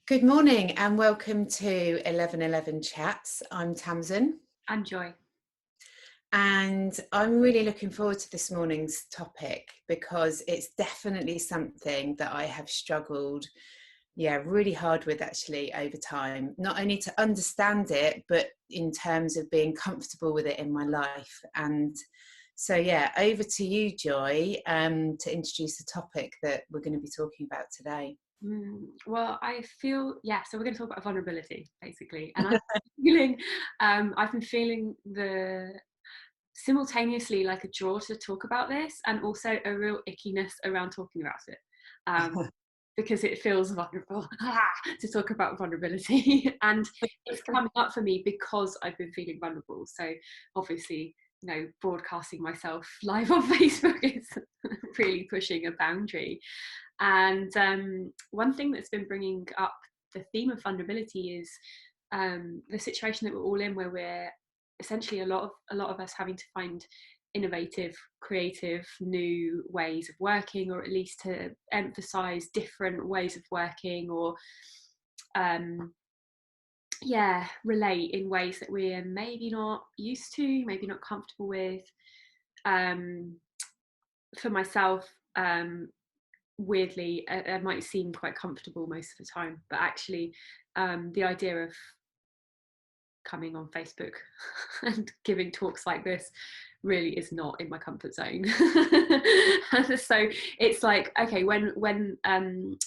Good morning and welcome to 1111 Chats. I'm Tamson And Joy. and I'm really looking forward to this morning's topic because it's definitely something that I have struggled really hard with actually over time, not only to understand it but in terms of being comfortable with it in my life. And so over to you, Joy, to introduce the topic that we're going to be talking about today. Well, I feel, so we're going to talk about vulnerability, basically. And I've been feeling simultaneously like a draw to talk about this and also a real ickiness around talking about it. Because it feels vulnerable to talk about vulnerability. And it's coming up for me because I've been feeling vulnerable. So obviously, broadcasting myself live on Facebook is really pushing a boundary. And one thing that's been bringing up the theme of vulnerability is the situation that we're all in, where we're essentially a lot of us having to find innovative, creative, new ways of working, or at least to emphasize different ways of working, or relate in ways that we're maybe not used to, maybe not comfortable with. For myself, weirdly, I might seem quite comfortable most of the time, but actually the idea of coming on Facebook and giving talks like this really is not in my comfort zone. So it's like, okay, when I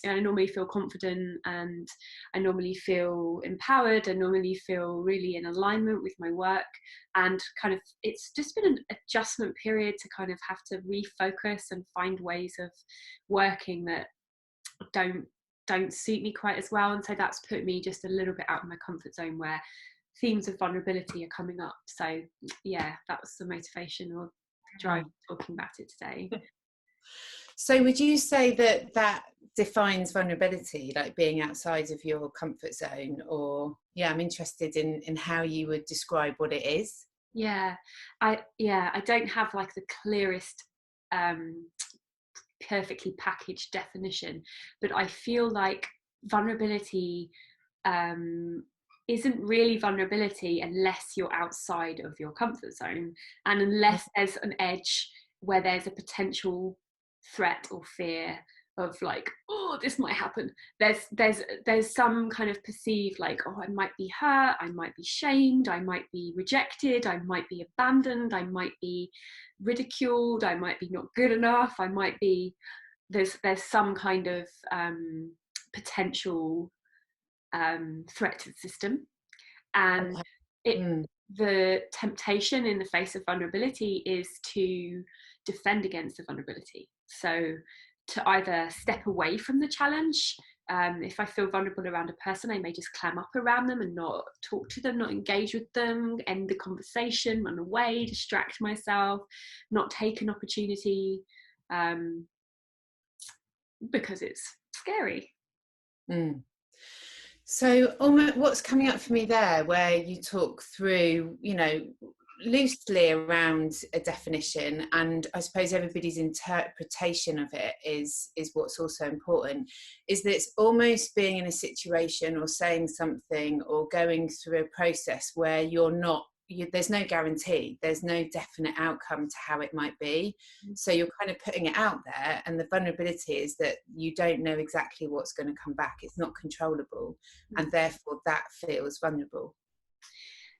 normally feel confident and I normally feel empowered, I normally feel really in alignment with my work, and kind of it's just been an adjustment period to kind of have to refocus and find ways of working that don't suit me quite as well. And so that's put me just a little bit out of my comfort zone, where themes of vulnerability are coming up. So that was the motivation or drive talking about it today. So would you say that that defines vulnerability, like being outside of your comfort zone? Or I'm interested in how you would describe what it is. I don't have like the clearest perfectly packaged definition, but I feel like vulnerability isn't really vulnerability unless you're outside of your comfort zone, and unless there's an edge where there's a potential threat or fear of like, oh, this might happen. There's some kind of perceived like, oh, I might be hurt, I might be shamed, I might be rejected, I might be abandoned, I might be ridiculed, I might be not good enough, I might be there's some kind of potential threat to the system. And Okay. it the temptation in the face of vulnerability is to defend against the vulnerability. So to either step away from the challenge. If I feel vulnerable around a person, I may just clam up around them and not talk to them, not engage with them, end the conversation, run away, distract myself, not take an opportunity, because it's scary. So what's coming up for me there, where you talk through, loosely around a definition, and I suppose everybody's interpretation of it is what's also important, is that it's almost being in a situation or saying something or going through a process where there's no guarantee, there's no definite outcome to how it might be. So you're kind of putting it out there, and the vulnerability is that you don't know exactly what's going to come back. It's not controllable, and therefore that feels vulnerable.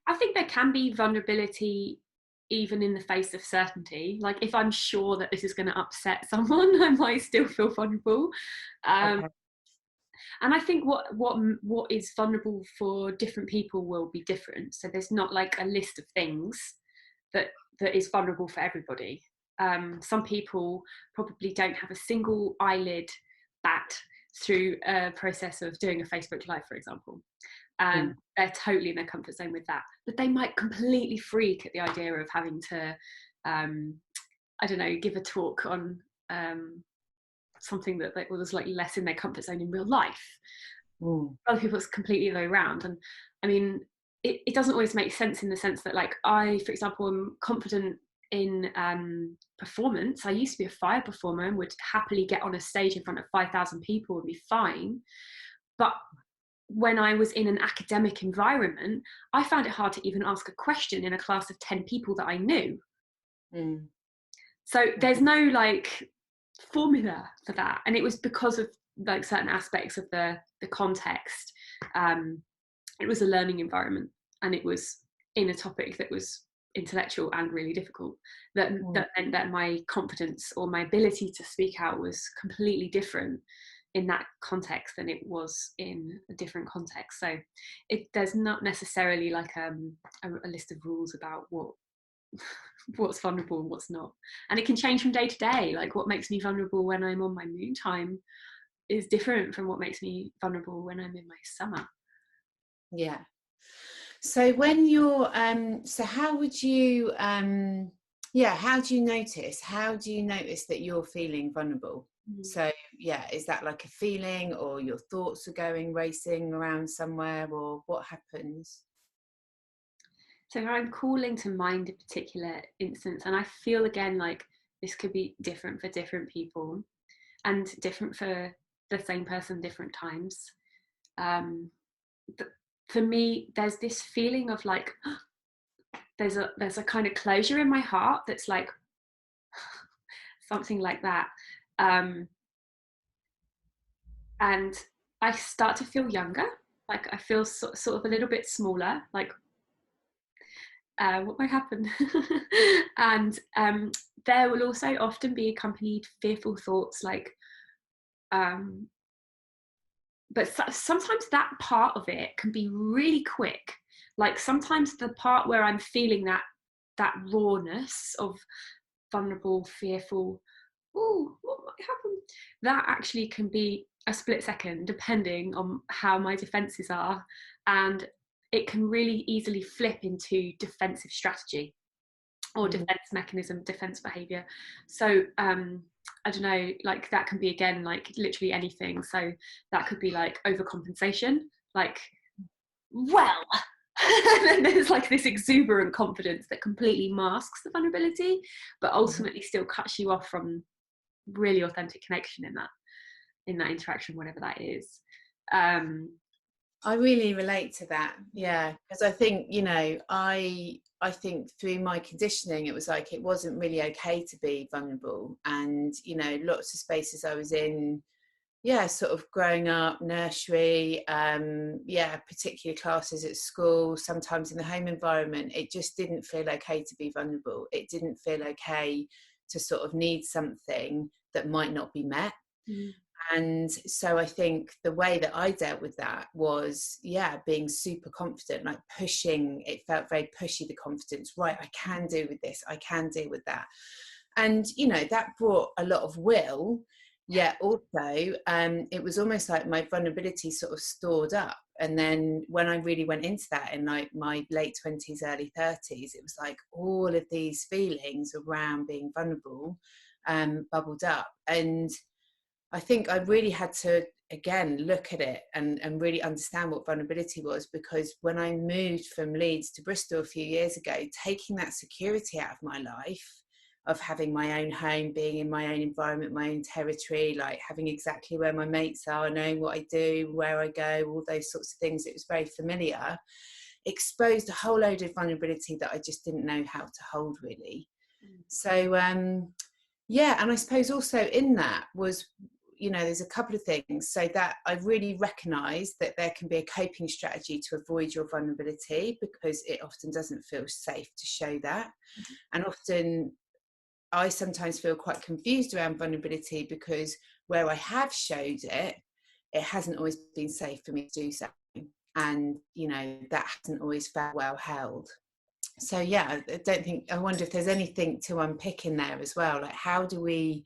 I think there can be vulnerability even in the face of certainty. Like if I'm sure that this is going to upset someone, I might still feel vulnerable. Okay. And I think what is vulnerable for different people will be different. So there's not like a list of things that is vulnerable for everybody. Some people probably don't have a single eyelid bat through a process of doing a Facebook Live, for example. And they're totally in their comfort zone with that. But they might completely freak at the idea of having to, I don't know, give a talk on something that was like less in their comfort zone in real life. Other people, it's completely the way around. And I mean, it doesn't always make sense in the sense that, like, I, for example, am confident in performance. I used to be a fire performer and would happily get on a stage in front of 5,000 people and be fine. But when I was in an academic environment, I found it hard to even ask a question in a class of 10 people that I knew. So there's no like formula for that, and it was because of like certain aspects of the context. It was a learning environment, and it was in a topic that was intellectual and really difficult, that meant that my confidence or my ability to speak out was completely different in that context than it was in a different context. So there's not necessarily like a list of rules about what's vulnerable and what's not, and it can change from day to day. Like what makes me vulnerable when I'm on my moon time is different from what makes me vulnerable when I'm in my summer. Yeah. So when you're so how would you how do you notice that you're feeling vulnerable? So yeah, is that like a feeling, or your thoughts are racing around somewhere, or what happens? So I'm calling to mind a particular instance, and I feel again like this could be different for different people and different for the same person different times. For me, there's this feeling of like there's a kind of closure in my heart that's like something like that, and I start to feel younger. Like I feel sort of a little bit smaller. Like what might happen? And there will also often be accompanied fearful thoughts like but sometimes that part of it can be really quick. Like sometimes the part where I'm feeling that rawness of vulnerable, fearful, oh, what might happen, that actually can be a split second depending on how my defenses are, and it can really easily flip into defensive strategy or defense mechanism, defense behavior. So I don't know, like that can be again like literally anything. So that could be like overcompensation, like, well, and then there's like this exuberant confidence that completely masks the vulnerability, but ultimately still cuts you off from really authentic connection in that interaction, whatever that is. I really relate to that, yeah, because I think, you know, I think through my conditioning, it was like it wasn't really okay to be vulnerable, and you know, lots of spaces I was in, yeah, sort of growing up, nursery, particular classes at school, sometimes in the home environment, it just didn't feel okay to be vulnerable. It didn't feel okay to sort of need something that might not be met. And so I think the way that I dealt with that was, being super confident, like pushing. It felt very pushy, the confidence, right? I can deal with this. I can deal with that. And, you know, that brought a lot of will. Yet also, it was almost like my vulnerability sort of stored up. And then when I really went into that in like my late 20s, early 30s, it was like all of these feelings around being vulnerable bubbled up. And I think I really had to, again, look at it and really understand what vulnerability was, because when I moved from Leeds to Bristol a few years ago, taking that security out of my life, of having my own home, being in my own environment, my own territory, like having exactly where my mates are, knowing what I do, where I go, all those sorts of things, it was very familiar, exposed a whole load of vulnerability that I just didn't know how to hold, really. So, and I suppose also in that was, you know, there's a couple of things. So that I really recognised that there can be a coping strategy to avoid your vulnerability, because it often doesn't feel safe to show that. And often I sometimes feel quite confused around vulnerability, because where I have showed it, it hasn't always been safe for me to do so. And, you know, that hasn't always felt well held. So, I wonder if there's anything to unpick in there as well. Like, how can we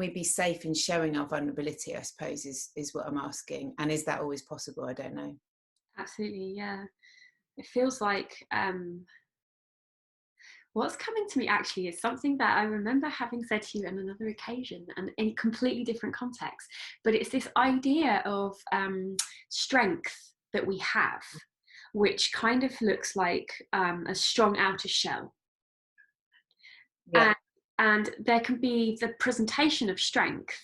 be safe in showing our vulnerability, I suppose, is what I'm asking. And is that always possible? I don't know. Absolutely, yeah. It feels like what's coming to me actually is something that I remember having said to you on another occasion and in a completely different context. But it's this idea of strength that we have, which kind of looks like a strong outer shell. And there can be the presentation of strength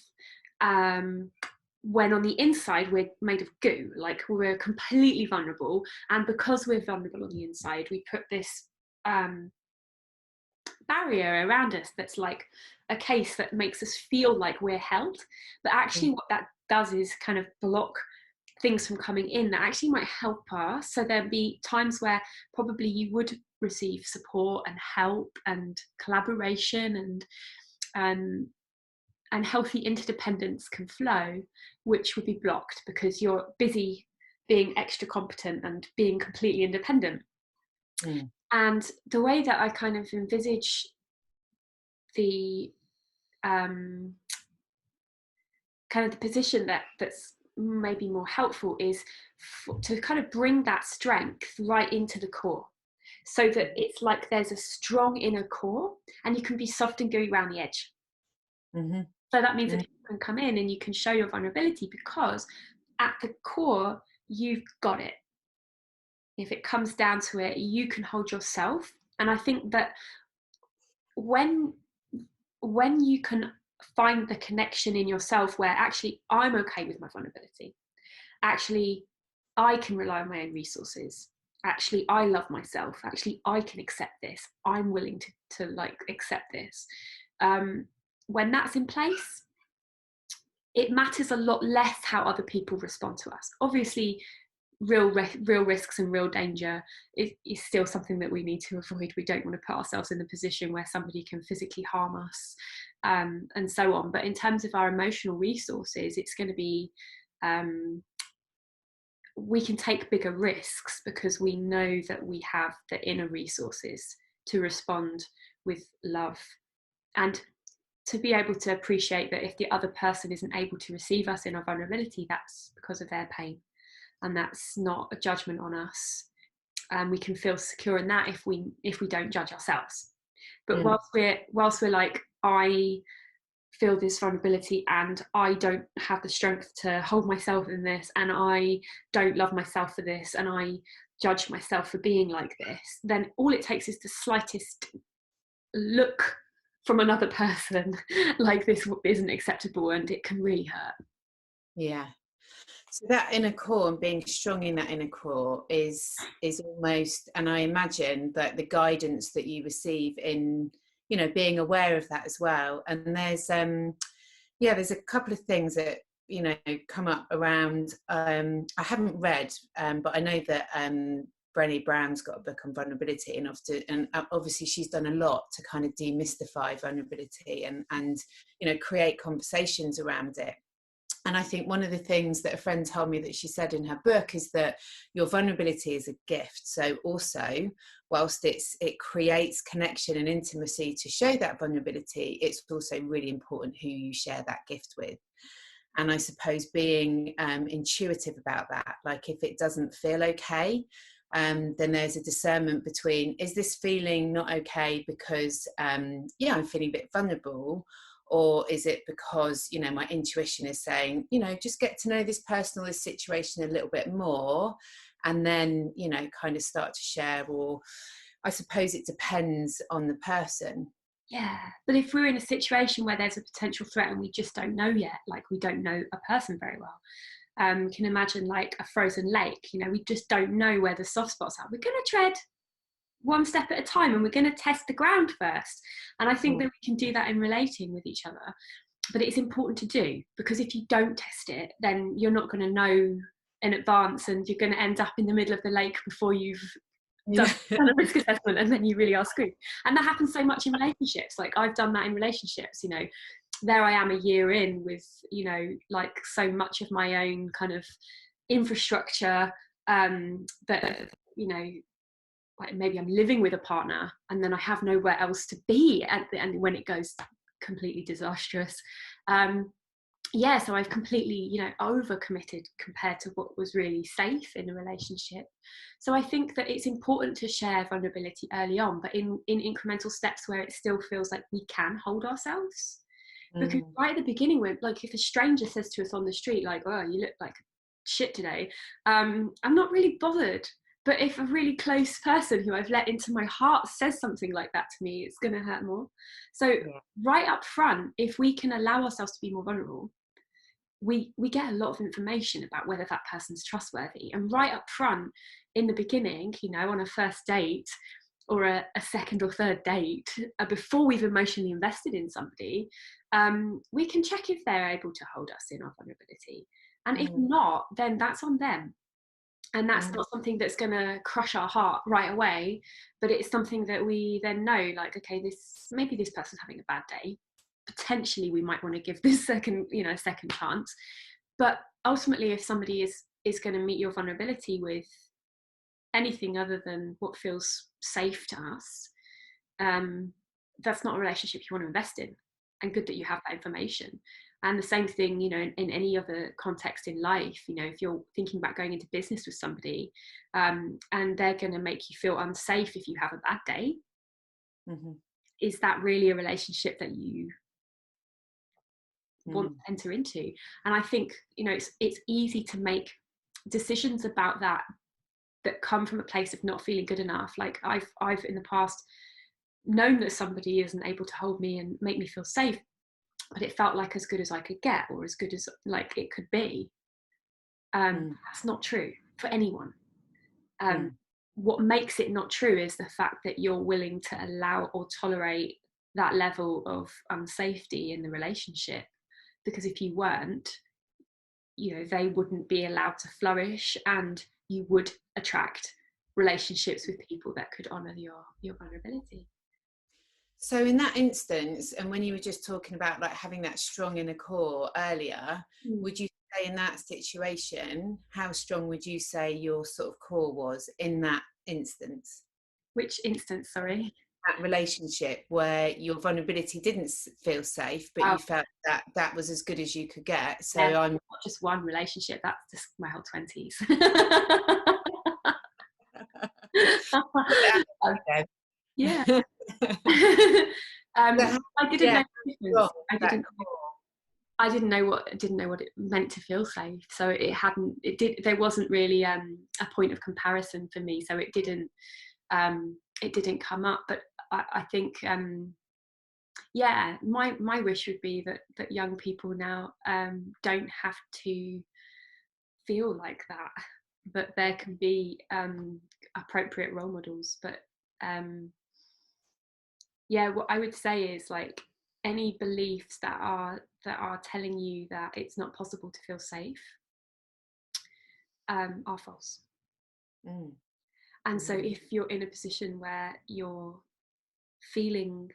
when on the inside we're made of goo, like we're completely vulnerable. And because we're vulnerable on the inside, we put this barrier around us that's like a case that makes us feel like we're held. But actually what that does is kind of block things from coming in that actually might help us. So there'd be times where probably you would receive support and help and collaboration, and healthy interdependence can flow, which would be blocked because you're busy being extra competent and being completely independent. And the way that I kind of envisage the kind of the position that's maybe more helpful is to kind of bring that strength right into the core, so that it's like there's a strong inner core and you can be soft and gooey around the edge. So that means that people can come in and you can show your vulnerability, because at the core you've got it. If it comes down to it, you can hold yourself. And I think that when you can find the connection in yourself where actually I'm okay with my vulnerability, actually I can rely on my own resources, actually I love myself, actually I can accept this, I'm willing to like accept this, when that's in place, it matters a lot less how other people respond to us. Obviously real risks and real danger is still something that we need to avoid. We don't want to put ourselves in the position where somebody can physically harm us, and so on. But in terms of our emotional resources, it's going to be we can take bigger risks because we know that we have the inner resources to respond with love, and to be able to appreciate that if the other person isn't able to receive us in our vulnerability, that's because of their pain. And that's not a judgment on us. And we can feel secure in that if we don't judge ourselves. But whilst we're like, I feel this vulnerability and I don't have the strength to hold myself in this, and I don't love myself for this, and I judge myself for being like this, then all it takes is the slightest look from another person like this isn't acceptable, and it can really hurt. Yeah. So that inner core and being strong in that inner core is almost, and I imagine that the guidance that you receive in, you know, being aware of that as well. And there's there's a couple of things that, you know, come up around, I haven't read, but I know that Brené Brown's got a book on vulnerability, and obviously she's done a lot to kind of demystify vulnerability and you know, create conversations around it. And I think one of the things that a friend told me that she said in her book is that your vulnerability is a gift. So also, whilst it creates connection and intimacy to show that vulnerability, it's also really important who you share that gift with. And I suppose being intuitive about that, like if it doesn't feel okay, then there's a discernment between, is this feeling not okay because I'm feeling a bit vulnerable, or is it because, you know, my intuition is saying, you know, just get to know this person or this situation a little bit more, and then, you know, kind of start to share. Or I suppose it depends on the person. Yeah, but if we're in a situation where there's a potential threat and we just don't know yet, like we don't know a person very well, can imagine like a frozen lake, you know, we just don't know where the soft spots are. We're going to tread one step at a time, and we're going to test the ground first. And I think that we can do that in relating with each other, but it's important to do, because if you don't test it, then you're not going to know in advance, and you're going to end up in the middle of the lake before you've done a risk assessment, and then you really are screwed. And that happens so much in relationships. Like I've done that in relationships, you know, there I am a year in with, you know, like so much of my own kind of infrastructure, that, you know, like maybe I'm living with a partner and then I have nowhere else to be at the end when it goes completely disastrous. So I've completely, you know, overcommitted compared to what was really safe in a relationship. So I think that it's important to share vulnerability early on, but in incremental steps where it still feels like we can hold ourselves. Because right at the beginning, when, like, if a stranger says to us on the street, like, oh, you look like shit today, I'm not really bothered. But if a really close person who I've let into my heart says something like that to me, it's going to hurt more. So right up front, if we can allow ourselves to be more vulnerable, we get a lot of information about whether that person's trustworthy. And right up front in the beginning, you know, on a first date or a second or third date, before we've emotionally invested in somebody, we can check if they're able to hold us in our vulnerability. And if not, then that's on them. And that's not something that's going to crush our heart right away, but it's something that we then know, like, okay, maybe this person's having a bad day. Potentially we might want to give this second chance. But ultimately, if somebody is going to meet your vulnerability with anything other than what feels safe to us, that's not a relationship you want to invest in. And good that you have that information. And the same thing, you know, in any other context in life, you know, if you're thinking about going into business with somebody, and they're going to make you feel unsafe if you have a bad day, is that really a relationship that you want to enter into? And I think, you know, it's easy to make decisions about that come from a place of not feeling good enough. Like I've in the past known that somebody isn't able to hold me and make me feel safe, but it felt like as good as I could get, or as good as like it could be. That's not true for anyone. What makes it not true is the fact that you're willing to allow or tolerate that level of unsafety in the relationship. Because if you weren't, you know, they wouldn't be allowed to flourish, and you would attract relationships with people that could honor your vulnerability. So in that instance, and when you were just talking about like having that strong inner core earlier, would you say in that situation, how strong would you say your sort of core was in that instance? Which instance, sorry? That relationship where your vulnerability didn't feel safe, but you felt that that was as good as you could get. So I'm not just one relationship, that's just my whole 20s. Yeah. I didn't know the difference. I didn't know what it meant to feel safe. So there wasn't really a point of comparison for me. So it didn't come up. But I think my wish would be that young people now don't have to feel like that there can be appropriate role models. But what I would say is, like, any beliefs that are telling you that it's not possible to feel safe are false. And so if you're in a position where you're feeling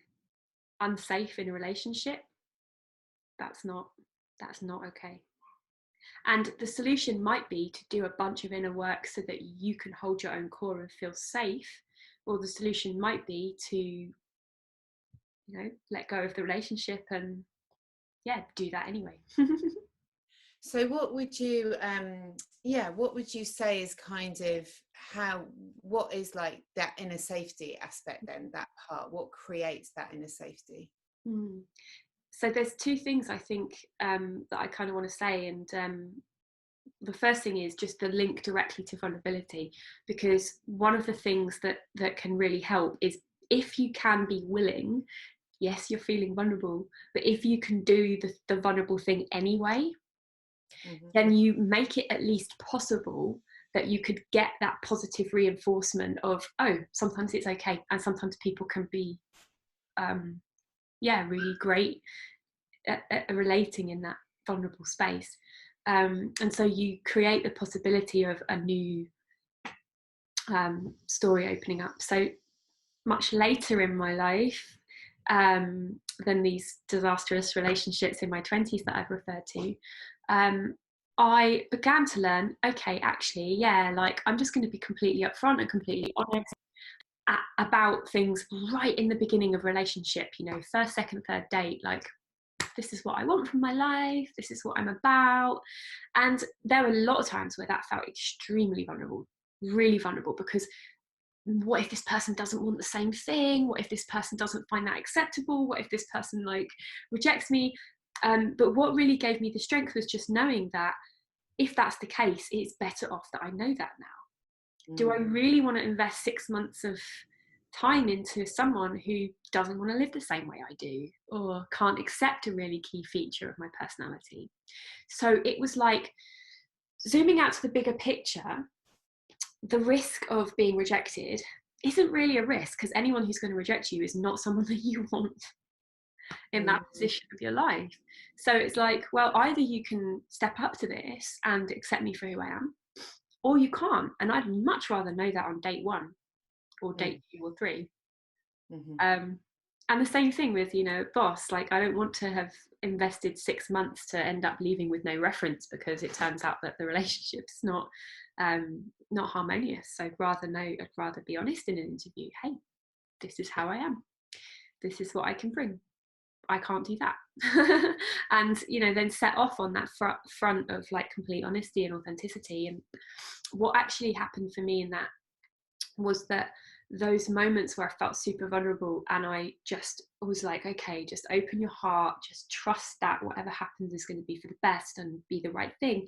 unsafe in a relationship, that's not okay. And the solution might be to do a bunch of inner work so that you can hold your own core and feel safe, or the solution might be to, you know, let go of the relationship and do that anyway. So what would you say is kind of what is like that inner safety aspect then, that part, what creates that inner safety? So there's two things I think that I kind of want to say, and the first thing is just the link directly to vulnerability, because one of the things that can really help is if you can be willing. Yes, you're feeling vulnerable, but if you can do the vulnerable thing anyway, then you make it at least possible that you could get that positive reinforcement of, oh, sometimes it's okay, and sometimes people can be really great at relating in that vulnerable space. And so you create the possibility of a new story opening up. So much later in my life than these disastrous relationships in my 20s that I've referred to, I began to learn, okay, actually, like, I'm just going to be completely upfront and completely honest about things right in the beginning of relationship, you know, first, second, third date, like, this is what I want from my life, this is what I'm about. And there were a lot of times where that felt extremely vulnerable, really vulnerable, because what if this person doesn't want the same thing? What if this person doesn't find that acceptable? What if this person, like, rejects me? But what really gave me the strength was just knowing that if that's the case, it's better off that I know that now. Do I really want to invest 6 months of time into someone who doesn't want to live the same way I do, or can't accept a really key feature of my personality. So it was like, zooming out to the bigger picture, the risk of being rejected isn't really a risk, because anyone who's going to reject you is not someone that you want in that position of your life. So it's like, well, either you can step up to this and accept me for who I am, or you can't. And I'd much rather know that on date 1 or date 2 or 3. And the same thing with, you know, boss. Like, I don't want to have invested 6 months to end up leaving with no reference because it turns out that the relationship's not harmonious. So I'd rather be honest in an interview. Hey, this is how I am. This is what I can bring. I can't do that. And, you know, then set off on that front of like complete honesty and authenticity. And what actually happened for me in that was that those moments where I felt super vulnerable, and I just was like, okay, just open your heart, just trust that whatever happens is going to be for the best and be the right thing,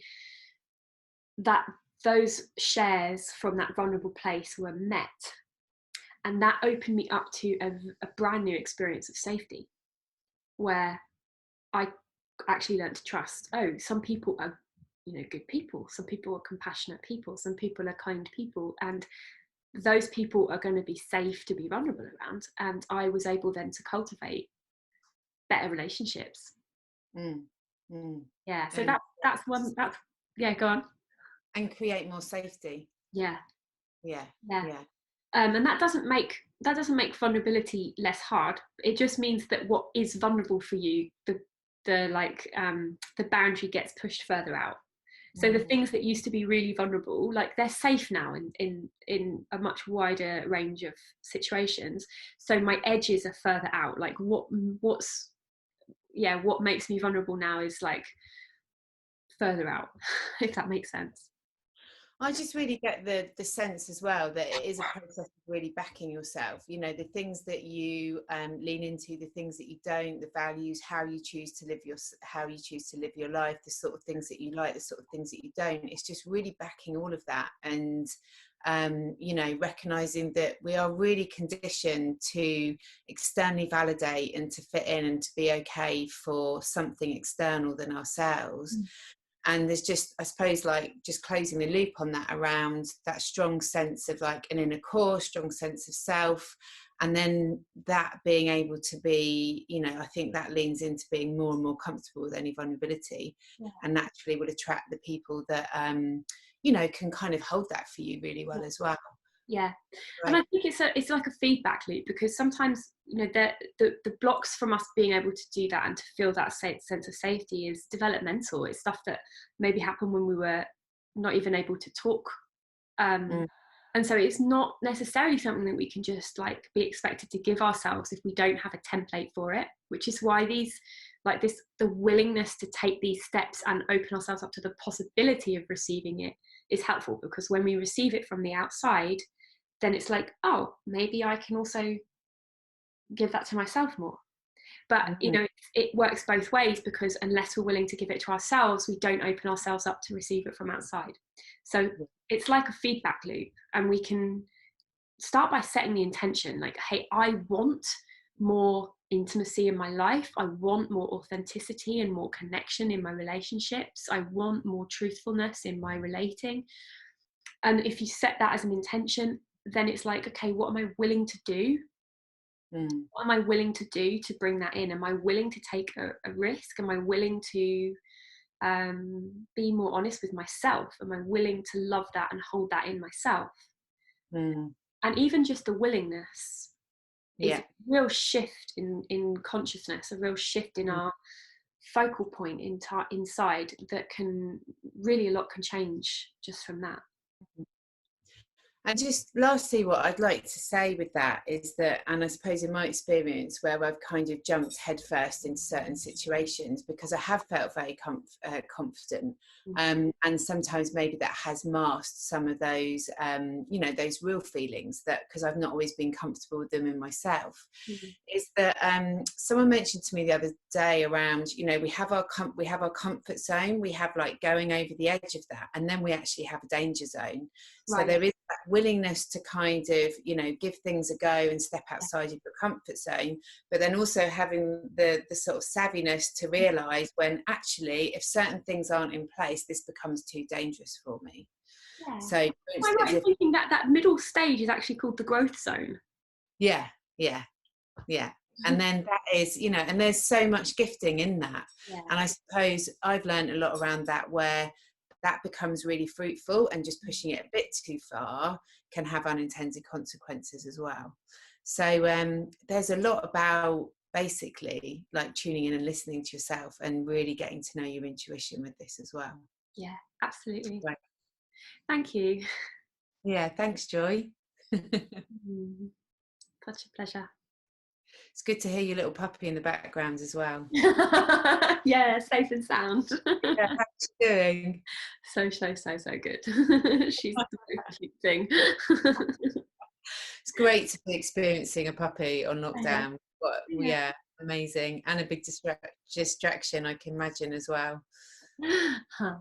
that those shares from that vulnerable place were met. And that opened me up to a brand new experience of safety, where I actually learned to trust, oh, some people are, you know, good people, some people are compassionate people, some people are kind people, and those people are going to be safe to be vulnerable around. And I was able then to cultivate better relationships. Yeah, so that's yeah, go on. And create more safety. Yeah. And that doesn't make vulnerability less hard. It just means that what is vulnerable for you, the boundary gets pushed further out. So the things that used to be really vulnerable, like, they're safe now in a much wider range of situations. So my edges are further out. Like, what makes me vulnerable now is like further out, if that makes sense. I just really get the sense as well that it is a process of really backing yourself, you know, the things that you lean into, the things that you don't, the values, how you choose to live your life, the sort of things that you like, the sort of things that you don't. It's just really backing all of that, and you know, recognizing that we are really conditioned to externally validate and to fit in and to be okay for something external than ourselves. And there's just, I suppose, like, just closing the loop on that, around that strong sense of like an inner core, strong sense of self. And then that being able to be, you know, I think that leans into being more and more comfortable with any vulnerability, and naturally will attract the people that, you know, can kind of hold that for you really well as well. Yeah. And I think it's like a feedback loop, because sometimes, you know, the blocks from us being able to do that and to feel that sense of safety is developmental. It's stuff that maybe happened when we were not even able to talk. And so it's not necessarily something that we can just like be expected to give ourselves if we don't have a template for it, which is why the willingness to take these steps and open ourselves up to the possibility of receiving it is helpful. Because when we receive it from the outside, then it's like, oh, maybe I can also give that to myself more. But you know, it works both ways, because unless we're willing to give it to ourselves, we don't open ourselves up to receive it from outside. So it's like a feedback loop, and we can start by setting the intention, like, hey, I want more intimacy in my life, I want more authenticity and more connection in my relationships, I want more truthfulness in my relating. And if you set that as an intention, then it's like, okay, what am I willing to do? What am I willing to do to bring that in? Am I willing to take a risk? Am I willing to be more honest with myself? Am I willing to love that and hold that in myself? And even just the willingness is a real shift in consciousness, a real shift in our focal point inside, that can really, a lot can change just from that. And just lastly, what I'd like to say with that is that, and I suppose in my experience where I've kind of jumped headfirst into certain situations because I have felt very confident, and sometimes maybe that has masked some of those, you know, those real feelings, that because I've not always been comfortable with them in myself, is that someone mentioned to me the other day around, you know, we have our comfort zone, we have like going over the edge of that, and then we actually have a danger zone. So there is that willingness to kind of, you know, give things a go and step outside of your comfort zone, but then also having the sort of savviness to realize when actually, if certain things aren't in place, this becomes too dangerous for me. Yeah. So for I'm right in instance, thinking that that middle stage is actually called the growth zone. yeah, and then that is, you know, and there's so much gifting in that. Yeah. And I suppose I've learned a lot around that, where that becomes really fruitful, and just pushing it a bit too far can have unintended consequences as well. So there's a lot about basically like tuning in and listening to yourself and really getting to know your intuition with this as well. Yeah, absolutely. Right. Thank you. Yeah, thanks, Joy. Such a pleasure. It's good to hear your little puppy in the background as well. Yeah, safe and sound. Yeah, how's she doing? So good. She's the most cute thing. It's great to be experiencing a puppy on lockdown. But, Yeah. yeah, amazing. And a big distraction, I can imagine, as well. Huh.